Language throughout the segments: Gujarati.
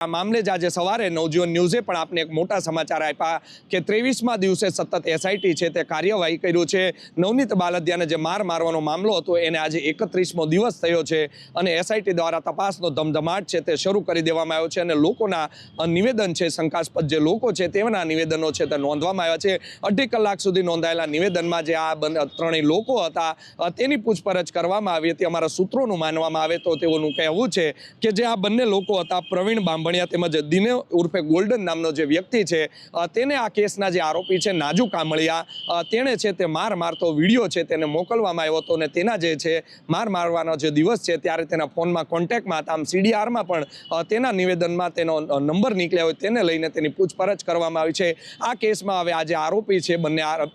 આ મામલે જ આજે સવારે નવજીવન ન્યૂઝે પણ આપને એક મોટા સમાચાર આપ્યા કે 23મા દિવસે સતત એસઆઈટી છે તે કાર્યવાહી કર્યું છે। નવનીત બાલદિયાને જે મારવાનો મામલો હતો એને આજે 31મો દિવસ થયો છે અને એસઆઈટી દ્વારા તપાસનો ધમધમાટ છે તે શરૂ કરી દેવામાં આવ્યો છે અને લોકોના નિવેદન છે, શંકાસ્પદ જે લોકો છે તેના નિવેદનો છે તે નોંધવામાં આવ્યા છે। 2.5 કલાક સુધી નોંધાયેલા નિવેદનમાં જે આ ત્રણેય લોકો હતા તેની પૂછપરછ કરવામાં આવી હતી। અમારા સૂત્રોનું માનવામાં આવે તો તેઓનું કહેવું છે કે જે આ બંને લોકો હતા, પ્રવીણ બાંભણિયા તેમજ દિને ઉર્ફે ગોલ્ડન નામનો જે વ્યક્તિ છે તેને આ કેસના જે આરોપી છે નાજુ કામળિયા તેણે છે તે મારતો વિડીયો છે તેને મોકલવામાં આવ્યો હતો અને તેના જે છે મારવાનો જે દિવસ છે ત્યારે તેના ફોનમાં કોન્ટેક્ટમાં હતા। આમ સીડીઆરમાં પણ તેના નિવેદનમાં તેનો નંબર નીકળ્યો હોય તેને લઈને તેની પૂછપરછ કરવામાં આવી છે। આ કેસમાં હવે આ જે આરોપી છે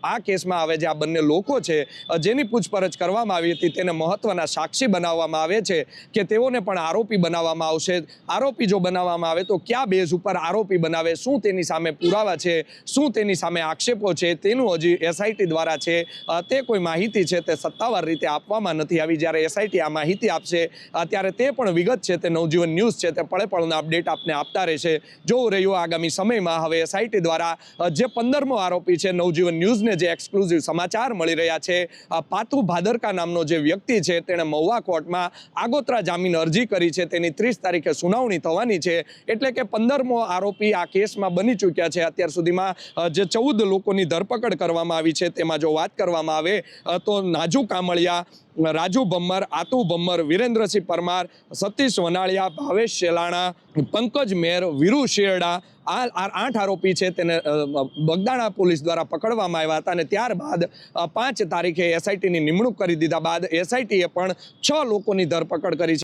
આ કેસમાં હવે જે આ બંને લોકો છે જેની પૂછપરછ કરવામાં આવી હતી તેને મહત્વના સાક્ષી બનાવવામાં આવે છે કે તેઓને પણ આરોપી બનાવવામાં આવશે। આરોપી જો બનાવવામાં આવે તો કયા બેઝ ઉપર આરોપી બનાવે, શું તેની સામે પુરાવા છે, શું તેની સામે આક્ષેપો છે, તેનું હજી એસઆઈટી દ્વારા છે તે કોઈ માહિતી છે તે સત્તાવાર રીતે આપવામાં નથી આવી। જ્યારે એસઆઈટી આ માહિતી આપશે ત્યારે તે પણ વિગત છે તે નવજીવન ન્યૂઝ છે તે પળે પળના અપડેટ આપને આપતા રહેશે। જોવું રહ્યું આગામી સમયમાં હવે એસઆઈટી દ્વારા જે 15મો આરોપી છે નવજીવન ન્યૂઝને જે એક્સક્લુઝિવ સમાચાર મળી રહ્યા છે પાતુ ભાદરકા નામનો જે વ્યક્તિ છે તેણે મહુવા કોર્ટમાં આગોતરા જામીન અરજી કરી છે। તેની 30 તારીખે સુનાવણી થવાની છે એટલે કે 15મો આરોપી આ કેસમાં બની ચૂક્યા છે। અત્યાર સુધીમાં જે 14 લોકોની ધરપકડ કરવામાં આવી છે તેમાં જો વાત કરવામાં આવે તો નાજુ કામળિયા, રાજુ ભમ્મર, આતુ ભમ્મર, વિરેન્દ્રસિંહ પરમાર, સતીશ વનાળિયા, ભાવેશ શેલાણા, પંકજ મેર, વીરુ શેરડા આ 8 આરોપી છે તેને બગદાણા પોલીસ દ્વારા પકડવામાં આવ્યા હતા અને ત્યારબાદ 5 તારીખે એસઆઈટીની નિમણૂક કરી દીધા બાદ એસઆઈટીએ પણ 6 લોકોની ધરપકડ કરી છે।